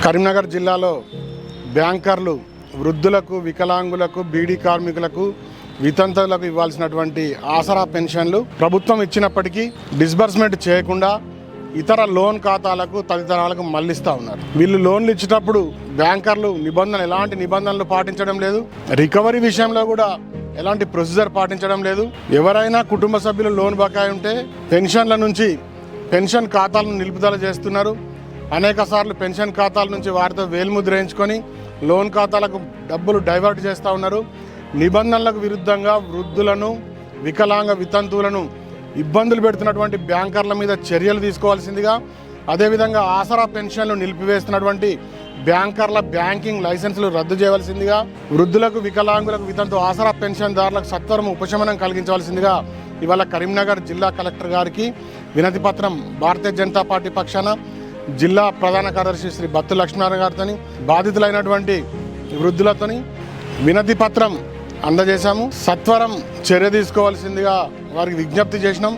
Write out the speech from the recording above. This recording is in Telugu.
కరీంనగర్ జిల్లాలో బ్యాంకర్లు వృద్ధులకు, వికలాంగులకు, బీడీ కార్మికులకు, వితంతువులకు ఇవ్వాల్సినటువంటి ఆసరా పెన్షన్లు ప్రభుత్వం ఇచ్చినప్పటికీ డిస్బర్స్మెంట్ చేయకుండా ఇతర లోన్ ఖాతాలకు తదితరాలకు మళ్లిస్తూ ఉన్నారు. వీళ్ళు లోన్లు ఇచ్చేటప్పుడు బ్యాంకర్లు ఎలాంటి నిబంధనలు పాటించడం లేదు. రికవరీ విషయంలో కూడా ఎలాంటి ప్రొసీజర్ పాటించడం లేదు. ఎవరైనా కుటుంబ సభ్యులు లోన్ బకాయి ఉంటే పెన్షన్ల నుంచి పెన్షన్ ఖాతాలను నిలుపుదల చేస్తున్నారు. అనేక సార్లు పెన్షన్ ఖాతాల నుంచి వారితో వేలుముద్ర వేయించుకొని లోన్ ఖాతాలకు డబ్బులు డైవర్ట్ చేస్తూ ఉన్నారు. నిబంధనలకు విరుద్ధంగా వృద్ధులను, వికలాంగ, వితంతువులను ఇబ్బందులు పెడుతున్నటువంటి బ్యాంకర్ల మీద చర్యలు తీసుకోవాల్సిందిగా, అదేవిధంగా ఆసరా పెన్షన్లు నిలిపివేస్తున్నటువంటి బ్యాంకర్ల బ్యాంకింగ్ లైసెన్సులు రద్దు చేయవలసిందిగా, వృద్ధులకు, వికలాంగులకు, వితంతు ఆసరా పెన్షన్దారులకు సత్వరం ఉపశమనం కలిగించవలసిందిగా ఇవాళ కరీంనగర్ జిల్లా కలెక్టర్ గారికి వినతి పత్రం భారతీయ జనతా పార్టీ పక్షాన జిల్లా ప్రధాన కార్యదర్శి శ్రీ బత్తు లక్ష్మీనారాయణ గారితో బాధితులైనటువంటి వృద్ధులతోని వినతి పత్రం అందజేశాము. సత్వరం చర్య తీసుకోవాల్సిందిగా వారికి విజ్ఞప్తి చేసినాం.